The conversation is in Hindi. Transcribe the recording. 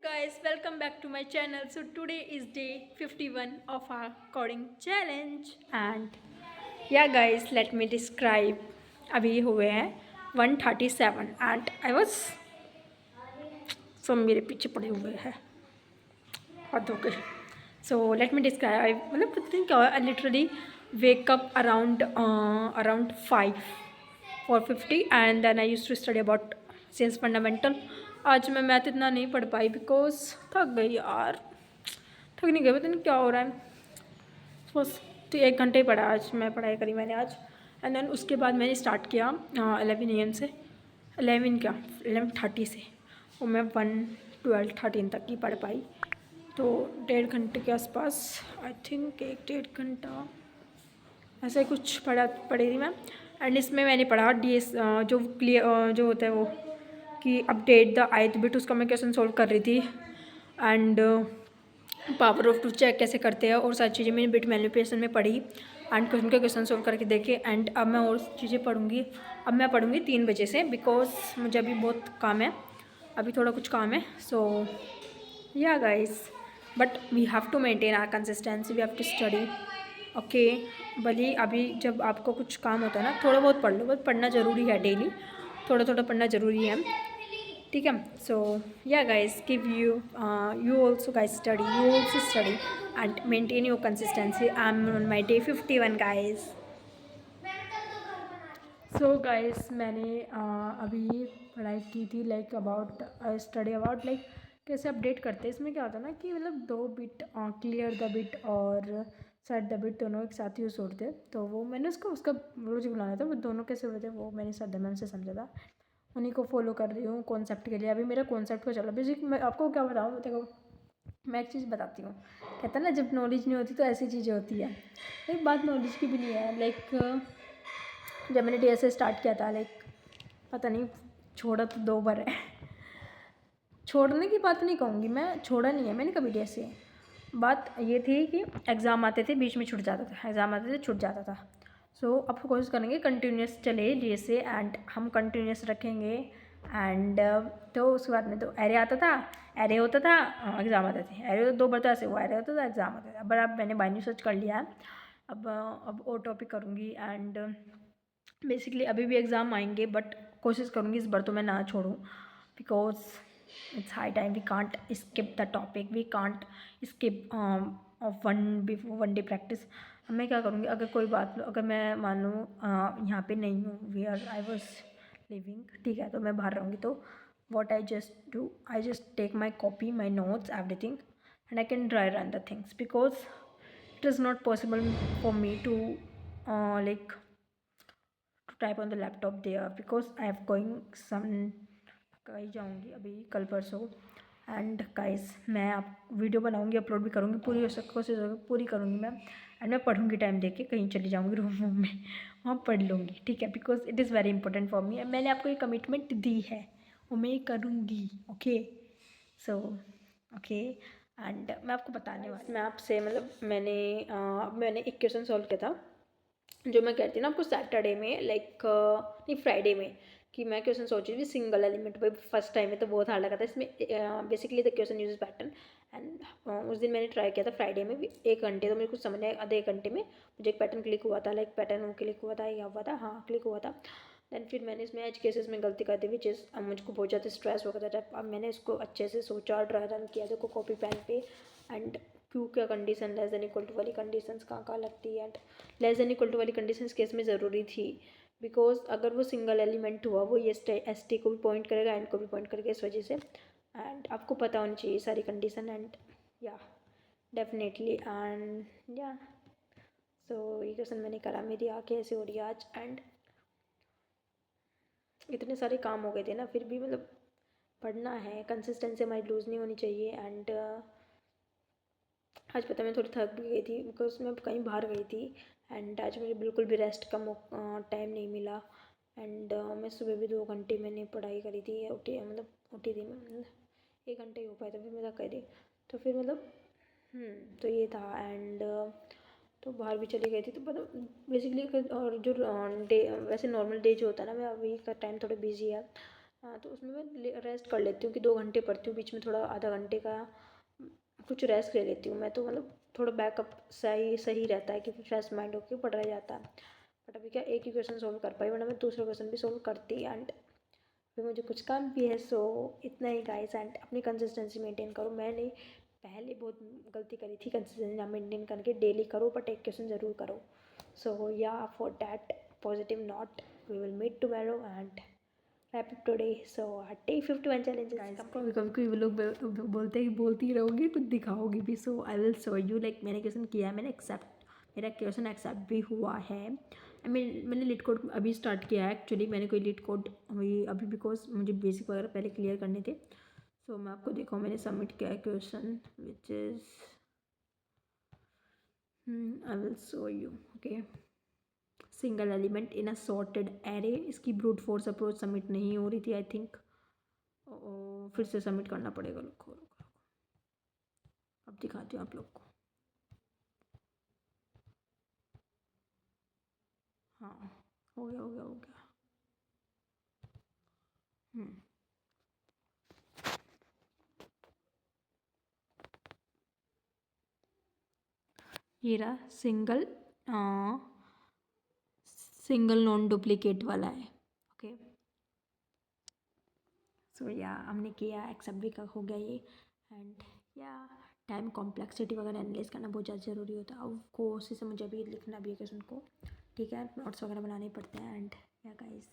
Guys, welcome back to my channel. So today is day 51 of our coding challenge and yeah guys, let me describe. अभी हुए हैं 137 and I was सब मेरे पीछे पड़े हुए हैं हद हो गए. So let me describe. मतलब पता नहीं क्या हुआ. I literally wake up around 5 4:50 and then I used to study about since fundamental. आज मैं मैथ इतना नहीं पढ़ पाई बिकॉज थक गई यार. थक नहीं गई, पता नहीं क्या हो रहा है. बस तो 1 घंटे ही पढ़ा आज, मैं पढ़ाई करी मैंने आज. एंड देन उसके बाद मैंने स्टार्ट किया 11 AM से. 11:30 से और मैं 12:13 तक ही पढ़ पाई. तो 1.5 घंटे के आसपास, आई थिंक 1 1.5 घंटा ऐसा ही कुछ पढ़ी थी मैं. एंड इसमें मैंने पढ़ा DS जो क्लियर जो होता है वो कि अपडेट द ith बिट, उसका मैं क्वेश्चन सॉल्व कर रही थी. And power of two check कैसे करते हैं और सारी चीज़ें मैंने बिट मैनिपुलेशन में पढ़ी एंड क्वेश्चन सॉल्व करके देखे. एंड अब मैं और चीज़ें पढ़ूँगी. अब मैं पढ़ूँगी 3 बजे से बिकॉज मुझे अभी बहुत काम है, अभी थोड़ा कुछ काम है. So yeah guys, but we have to maintain our consistency, we have to study. Okay, भले अभी जब आपको कुछ काम होता है ना, थोड़ा बहुत पढ़ लो, बस पढ़ना ज़रूरी है. डेली थोड़ा थोड़ा पढ़ना ज़रूरी है, ठीक है. So yeah guys, give you also guys study, you also study and maintain your consistency. I'm on my day 51 guys. So guys, मैंने अभी पढ़ाई की थी like about study about like कैसे अपडेट करते हैं. इसमें क्या होता है ना कि मतलब 2 बिट क्लियर द बिट और सेट द बिट दोनों एक साथ यूज़ होते हैं. तो वो मैंने उसका रोज बुलाना था, वो दोनों कैसे होते हैं वो मैंने सर मैम से समझा था. उन्हीं को फॉलो कर रही हूँ कॉन्सेप्ट के लिए. अभी मेरा कॉन्सेप्ट को चला बेसिक. मैं आपको क्या बताऊँ, देखो मैं एक चीज़ बताती हूँ. कहता है ना, जब नॉलेज नहीं होती तो ऐसी चीज़ें होती है. एक बात नॉलेज की भी नहीं है. लाइक जब मैंने DSA स्टार्ट किया था, लाइक पता नहीं छोड़ा तो 2 बार है. छोड़ने की बात नहीं कहूँगी मैं, छोड़ा नहीं है मैंने कभी DSA. बात ये थी कि एग्ज़ाम आते थे, बीच में छूट जाता था, एग्ज़ाम आते थे छूट जाता था. सो अब कोशिश करेंगे कंटिन्यूस चले DSA एंड हम कंटिन्यूस रखेंगे. एंड तो उसके बाद में तो एरे आता था, एरे होता था, एग्ज़ाम आते थे. एरे तो 2 बार तो ऐसे हुआ, एरे होता था, एग्ज़ाम आता था. अब मैंने बाइनरी सर्च कर लिया है. अब और टॉपिक करूँगी. एंड बेसिकली अभी भी एग्ज़ाम आएंगे बट कोशिश करूँगी इस बार तो मैं ना छोड़ूँ because it's high time. We can't skip the topic, we can't skip of one day practice. मैं क्या करूँगी, अगर कोई बात, अगर मैं मान लूँ यहाँ पे नहीं हूँ, we are I was living, ठीक है, तो मैं बाहर रहूँगी. तो what I just do, I just take my copy, my notes, everything and I can dry run the things because it is not possible for me to like to type on the laptop there because I have going some कहीं जाऊँगी अभी कल परसों. एंड गाइस, मैं आप वीडियो बनाऊँगी, अपलोड भी करूँगी, पूरी कोशिश होगी, पूरी करूँगी मैं. एंड मैं पढ़ूँगी टाइम देख के, कहीं चली जाऊँगी रूम में, वहाँ पढ़ लूँगी, ठीक है, because it is very important for me. मैंने आपको ये कमिटमेंट दी है, वो मैं करूँगी. Okay, so okay. एंड मैं आपको बताने वाली, मैं आपसे मतलब मैंने एक क्वेश्चन सॉल्व किया था जो मैं कहती ना आपको सैटरडे में, लाइक नहीं फ्राइडे में, कि मैं क्वेश्चन सोच रही थी सिंगल एलिमेंट भाई फर्स्ट टाइम में, तो बहुत हार्ड लगा था. इसमें basically the question use pattern. And उस दिन मैंने ट्राई किया था फ्राइडे में भी 1 घंटे. तो मुझे कुछ समझ नहीं, आधे 1 घंटे में मुझे एक पैटर्न क्लिक हुआ था. लाइक पैटर्न वो क्लिक हुआ था या हुआ था, हाँ क्लिक हुआ था. दैन फिर मैंने इसमें एज केसेस में गलती कर दी विच इज़ अब मुझको बहुत ज़्यादा स्ट्रेस हो गया था. अब मैंने इसको अच्छे से सोचा, ड्राई रन किया, देखो कॉपी पेन पे. एंड क्यों क्या condition less than equal to वाली कंडीशन कहाँ कहाँ लगती है. And less than equal to वाली कंडीशन केस में ज़रूरी थी बिकॉज अगर वो सिंगल एलिमेंट हुआ वो ये ST को भी पॉइंट करेगा, एंड को भी पॉइंट करेगा, इस वजह से. एंड आपको पता होनी चाहिए सारी कंडीशन. एंड या डेफिनेटली एंड या सो ये क्वेश्चन मैंने करा, मेरी आँखें ऐसे हो रही है आज. एंड इतने सारे काम हो गए थे ना, फिर भी मतलब पढ़ना है, कंसिस्टेंसी हमारी लूज़ नहीं होनी चाहिए. एंड आज पता मैं थोड़ी थक भी गई थी बिकॉज मैं कहीं बाहर गई थी. एंड आज मुझे बिल्कुल भी रेस्ट का टाइम नहीं मिला. एंड मैं सुबह भी 2 घंटे मैंने पढ़ाई करी थी, उठी थी मैं, मतलब 1 घंटे ही हो पाया था, फिर मैं थक गई थी. तो फिर मतलब तो ये था. एंड तो बाहर भी चली गई थी. तो मतलब बेसिकली और जो डे वैसे नॉर्मल डे जो होता है ना, मैं अभी का टाइम थोड़ा बिजी है. हाँ, तो उसमें मैं रेस्ट कर लेती हूँ कि 2 घंटे पढ़ती हूँ, बीच में थोड़ा आधा घंटे का कुछ रेस्ट ले लेती हूँ मैं, तो मतलब थोड़ा बैकअप सही सही रहता है कि फ्रेश माइंड होकर पढ़ा जाता है। बट अभी क्या एक ही क्वेश्चन सोल्व कर पाई, वरना मैं दूसरा क्वेश्चन भी सोल्व करती। एंड फिर मुझे कुछ काम भी है, सो इतना ही गाइस। एंड अपनी कंसिस्टेंसी मेंटेन करो। मैंने पहले बहुत गलती करी थी कंसिस्टेंसी ना मेंटेन करके। डेली करो बट एक क्वेश्चन ज़रूर करो। So yeah for that positive note we will meet tomorrow and wrap up today. So day 51 challenges. कभी कभी कोई लोग बोलते हैं कि बोलती रहोगी कुछ दिखाओगी भी। So I will show you. Like मैंने क्वेश्चन किया है, मैंने एक्सेप्ट, मेरा क्वेश्चन एक्सेप्ट भी हुआ है। आई मीन मैंने लीड कोड अभी स्टार्ट किया है एक्चुअली। मैंने कोई लीड कोड अभी बिकॉज मुझे बेसिक वगैरह पहले क्लियर करने थे। सो मैं आपको दिखाऊँ, मैंने सबमिट किया है question which is I will show you. Okay, single element in a sorted array. इसकी ब्रूट फोर्स अप्रोच सबमिट नहीं हो रही थी आई थिंक। फिर से सबमिट करना पड़ेगा। रुको रुको, अब दिखाती हूँ आप लोग को। हाँ, हो गया हो गया हो गया। ये रहा सिंगल नॉन डुप्लीकेट वाला है। ओके, सो या हमने किया, एक्सेप्ट भी का हो गया ये। एंड या टाइम कॉम्प्लेक्सिटी वगैरह एनालाइज करना बहुत ज़्यादा ज़रूरी होता है। अब कोशिश से मुझे अभी लिखना भी है क्वेश्चन को, ठीक है, नोट्स वगैरह बनाने पड़ते हैं। एंड या गाइस